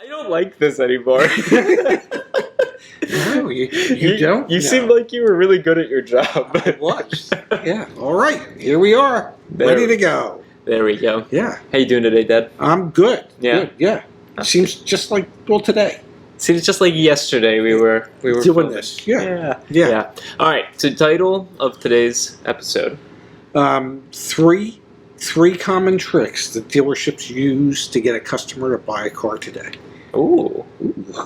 I don't like this anymore. No, you don't? You No. seemed like you were really good at your job. I was. Yeah. All right. Here we are. Ready to go. There we go. Yeah. How you doing today, Dad? I'm good. Yeah. Good. Yeah. Seems just like, today. See, it's just like yesterday we were Doing filming. this. Yeah. Yeah. All right. So, title of today's episode. Three common tricks that dealerships use to get a customer to buy a car today. Ooh,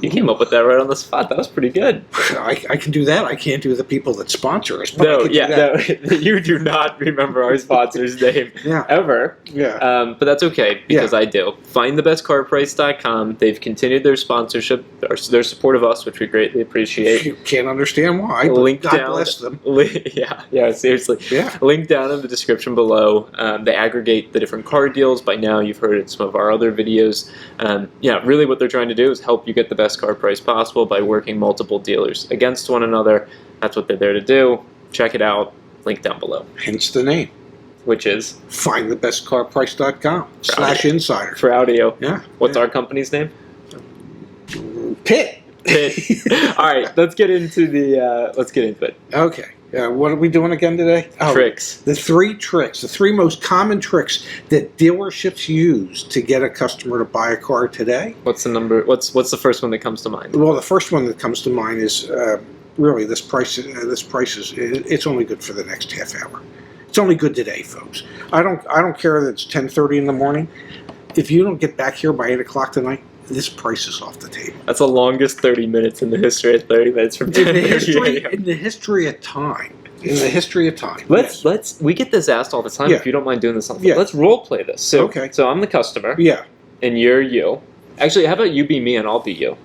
you came up with that right on the spot. That was pretty good. I can do that. I can't do the people that sponsor us. But I No, can do yeah, that. no, you do not remember our sponsor's name Yeah. ever. Yeah. But that's okay because I do. FindTheBestCarPrice.com. They've continued their sponsorship, their support of us, which we greatly appreciate. You can't understand why. But Link God down. bless them. Yeah, seriously. Yeah. Link down in the description below. They aggregate the different car deals. By now, you've heard it in some of our other videos. Really what they're trying to do is help you get the best car price possible by working multiple dealers against one another. That's what they're there to do. Check it out. Link down below. Hence the name. Which is? FindTheBestCarPrice.com/insider. For audio. Yeah. What's yeah. our company's name? Pit. All right, let's get into it. Okay. What are we doing again today? Tricks. The three most common tricks that dealerships use to get a customer to buy a car today. What's the number? What's the first one that comes to mind? Well, the first one that comes to mind is really this price. It's only good for the next half hour. It's only good today, folks. I don't care that it's 10:30 in the morning. If you don't get back here by 8 o'clock tonight, this price is off the table. That's the longest 30 minutes in the history of 30 minutes from 10 In the history of time. We get this asked all the time. Yeah. If you don't mind doing this, Yeah. let's role play this. So, Okay. So I'm the customer, Yeah. and you're you. Actually, how about you be me and I'll be you?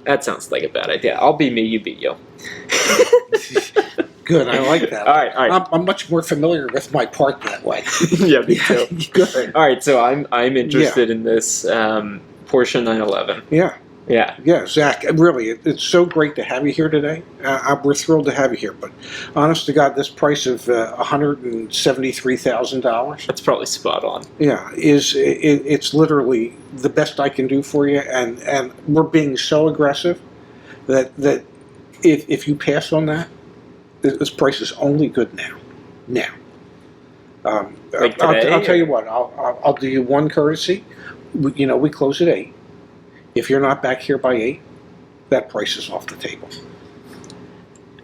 That sounds like a bad idea. I'll be me, you be you. Good. I like that. All right. I'm much more familiar with my part that way. Yeah, me too. Good. All right, so I'm interested in this Porsche 911. Yeah. Yeah. Yeah, Zach, really, it's so great to have you here today. We're thrilled to have you here, but honest to God, this price of $173,000, That's probably spot on. yeah, it's literally the best I can do for you, and we're being so aggressive that if you pass on that, this price is only good now. Like I'll today, tell you what, I'll do you one courtesy. We close at 8. If you're not back here by 8, that price is off the table.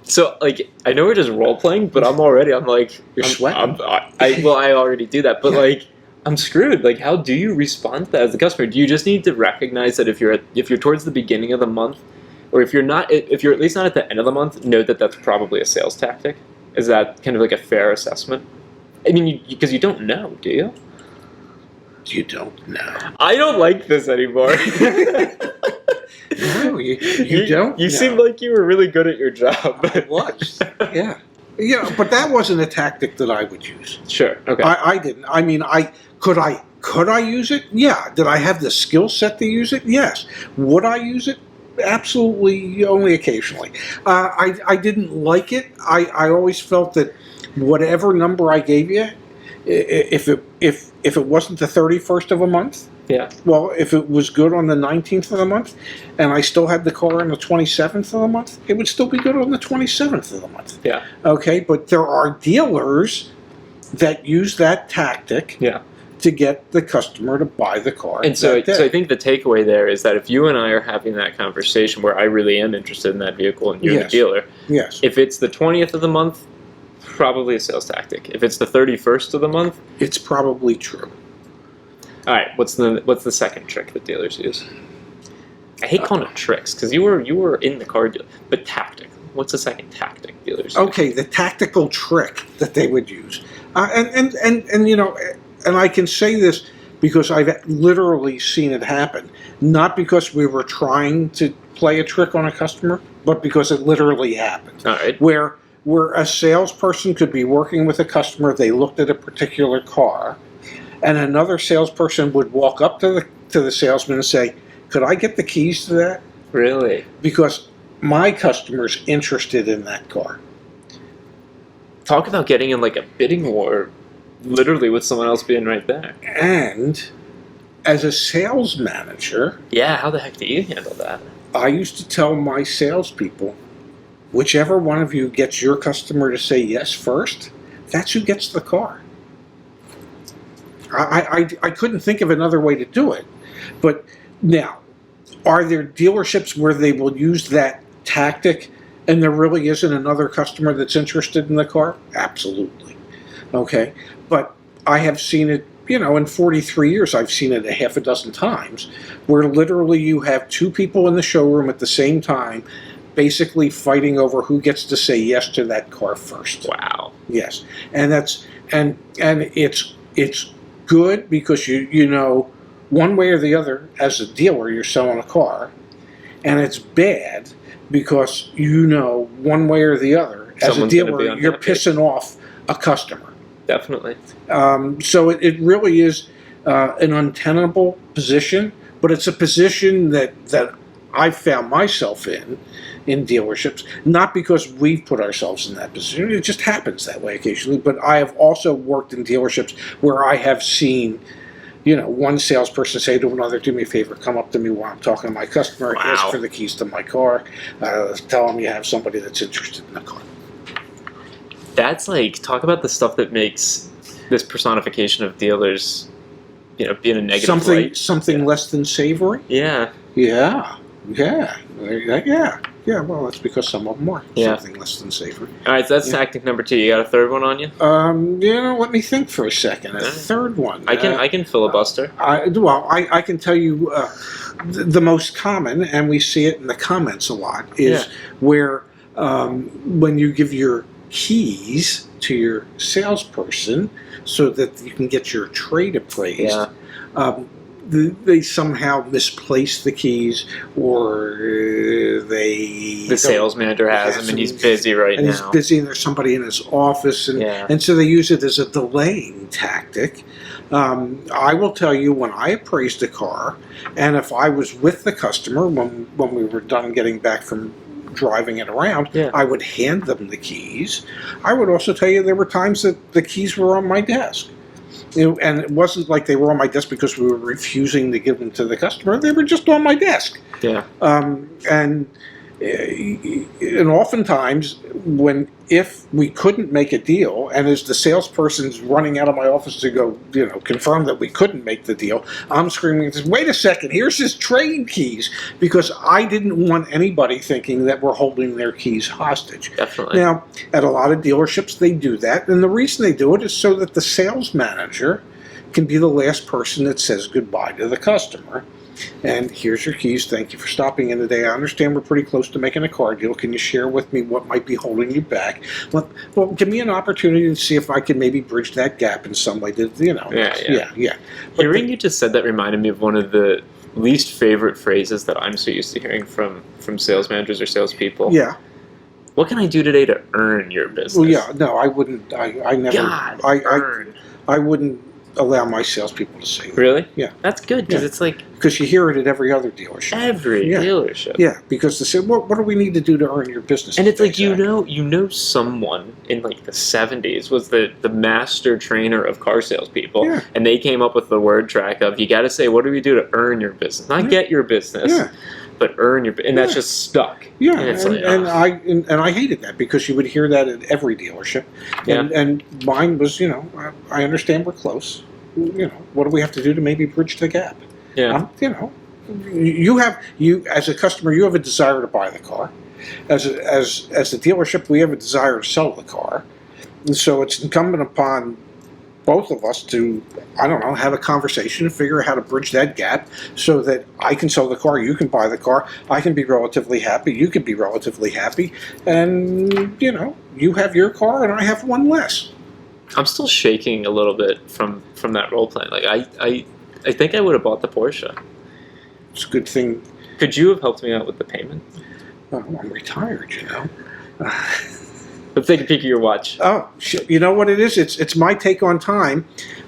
So, I know we're just role playing, but I'm like, You're sweating. I already do that, but I'm screwed. How do you respond to that as a customer? Do you just need to recognize that if you're towards the beginning of the month, or if you're at least not at the end of the month, note that that's probably a sales tactic? Is that kind of like a fair assessment? I mean, because you don't know, do you? You don't know. I don't like this anymore. No, you don't. You know. seemed like you were really good at your job. I was. Yeah. Yeah, but that wasn't a tactic that I would use. Sure. Okay. I didn't. I mean, could I use it? Yeah. Did I have the skill set to use it? Yes. Would I use it? Absolutely, only occasionally. I didn't like it. I always felt that whatever number I gave you, if it wasn't the 31st of a month, Yeah. well, if it was good on the 19th of the month, and I still had the car on the 27th of the month, it would still be good on the 27th of the month. Yeah. Okay, but there are dealers that use that tactic Yeah. to get the customer to buy the car. And so that day. I think the takeaway there is that if you and I are having that conversation where I really am interested in that vehicle and you're Yes. the dealer, Yes. if it's the 20th of the month, probably a sales tactic. If it's the 31st of the month, It's probably true. all right. What's the second trick that dealers use? I hate calling it tricks because you were in the car deal, but tactic. What's the second tactic dealers use? Okay, the tactical trick that they would use, and I can say this because I've literally seen it happen. Not because we were trying to play a trick on a customer, but because it literally happened. All right. Where a salesperson could be working with a customer, they looked at a particular car, and another salesperson would walk up to the salesman and say, "Could I get the keys to that? Really? Because my customer's interested in that car." Talk about getting in a bidding war, literally with someone else being right there. And, and you know, and I can say this because I've literally seen it happen. Not because we were trying to play a trick on a customer, but because it literally happened. Where a salesperson could be working with a customer, they looked at a particular car, and another salesperson would walk up to the salesman and say, "Could I get the keys to that?" Because my customer's interested in that car. Talk about getting in a bidding war, literally with someone else being right there. as a sales manager, Yeah, how the heck do you handle that? I used to tell my salespeople, whichever one of you gets your customer to say yes first, that's who gets the car. I couldn't think of another way to do it. But now, are there dealerships where they will use that tactic and there really isn't another customer that's interested in the car? Absolutely. Okay. But I have seen it, in 43 years, I've seen it a half a dozen times where literally you have two people in the showroom at the same time basically fighting over who gets to say yes to that car first. Wow. Yes. And that's and it's good because you know one way or the other as a dealer you're selling a car, and it's bad because one way or the other as Someone's a gonna be dealer you're unhappy. pissing off a customer. Definitely. So it really is an untenable position, but it's a position that I've found myself in dealerships, not because we've put ourselves in that position. It just happens that way occasionally. But I have also worked in dealerships where I have seen, one salesperson say to another, "Do me a favor, come up to me while I'm talking to my customer, Wow. ask for the keys to my car, tell them you have somebody that's interested in the car." That's talk about the stuff that makes this personification of dealers, being a negative light. Something Yeah. less than savory. Yeah. Yeah. Well, that's because some of them are Yeah. something less than savory. All right, so that's Yeah. tactic number 2. You got a third one on you? Let me think for a second. A Alright. third one. I can filibuster. I can tell you the most common, and we see it in the comments a lot, is Yeah. where when you give your keys to your salesperson so that you can get your trade appraised, Yeah. they somehow misplace the keys, or they The sales manager has him, and he's busy right and now. he's busy, and there's somebody in his office, and Yeah. and so they use it as a delaying tactic. I will tell you, when I appraised a car, and if I was with the customer when we were done getting back from driving it around, Yeah. I would hand them the keys. I would also tell you there were times that the keys were on my desk. And it wasn't like they were on my desk because we were refusing to give them to the customer. They were just on my desk. Yeah. And oftentimes, if we couldn't make a deal, and as the salesperson's running out of my office to go, confirm that we couldn't make the deal, I'm screaming, "Wait a second! Here's his trade keys!" Because I didn't want anybody thinking that we're holding their keys hostage. Definitely. Now, at a lot of dealerships, they do that, and the reason they do it is so that the sales manager can be the last person that says goodbye to the customer. And here's your keys. Thank you for stopping in today. I understand we're pretty close to making a car deal. Can you share with me what might be holding you back? Well, give me an opportunity to see if I can maybe bridge that gap in some way. Yeah. But Hearing you just said that reminded me of one of the least favorite phrases that I'm so used to hearing from sales managers or salespeople. Yeah. What can I do today to earn your business? Well, yeah. No, I wouldn't. I never. God, earn. I wouldn't allow my salespeople to say that. Really? Yeah. That's good because Yeah. it's like Because you hear it at every other dealership. every Yeah. dealership. Yeah, because they say, what do we need to do to earn your business? And it's like Exactly. you know someone in the 70s was the master trainer of car salespeople, Yeah. and they came up with the word track of you got to say what do we do to earn your business, not Yeah. get your business, Yeah. but earn your, and that's Yeah. just stuck. Yeah, and it's and I hated that because you would hear that at every dealership, and mine was, I understand we're close. What do we have to do to maybe bridge the gap? yeah, You as a customer, you have a desire to buy the car. As a dealership, we have a desire to sell the car, and so it's incumbent upon both of us to, have a conversation and figure out how to bridge that gap so that I can sell the car, you can buy the car, I can be relatively happy, you can be relatively happy, and, you have your car and I have one less. I'm still shaking a little bit from that role playing. Like I think I would have bought the Porsche. It's a good thing. Could you have helped me out with the payment? I'm retired, Let's take a peek at your watch. Oh, you know what it is? It's my take on time.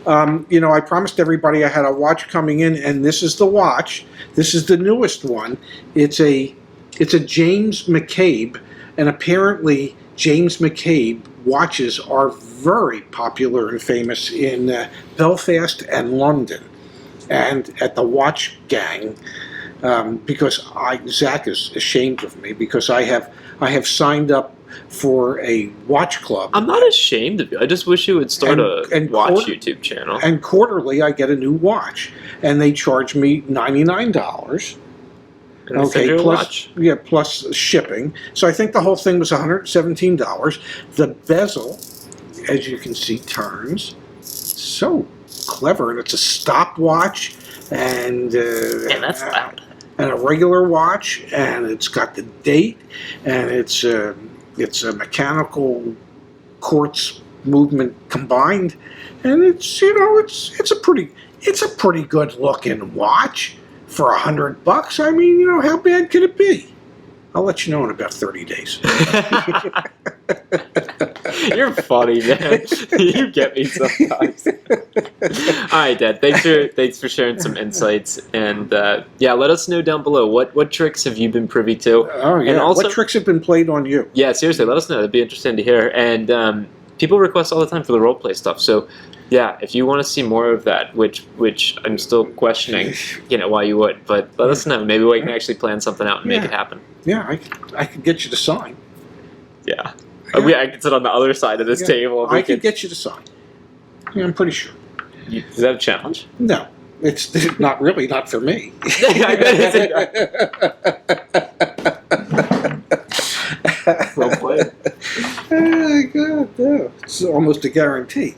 I promised everybody I had a watch coming in, and this is the watch. This is the newest one. It's a James McCabe, and apparently James McCabe watches are very popular and famous in Belfast and London. and at the watch gang, because Zach is ashamed of me because I have signed up for a watch club. I'm not ashamed of you. I just wish you would start a watch YouTube channel. And quarterly, I get a new watch, and they charge me $99. And they send you a watch. Plus shipping. So I think the whole thing was $117. The bezel, as you can see, turns. So clever, and it's a stopwatch, and that's loud. And a regular watch, and it's got the date, and it's a mechanical quartz movement combined, and it's it's a pretty good looking watch for $100. I mean, how bad could it be? I'll let you know in about 30 days. You're funny, man. You get me sometimes. All right, Dad. Thanks for sharing some insights, and let us know down below what tricks have you been privy to. Oh yeah. And also, what tricks have been played on you? Yeah, seriously, let us know. That'd be interesting to hear. And people request all the time for the role play stuff. So yeah, if you want to see more of that, which I'm still questioning, why you would, but let us know. Maybe we can actually plan something out and make it happen. Yeah, I could get you to sign. Yeah. I can sit on the other side of this table. I could get you to sign. Yeah, I'm pretty sure. Is that a challenge? No, it's not really. Not for me. Well played. Oh, God, no. It's almost a guarantee.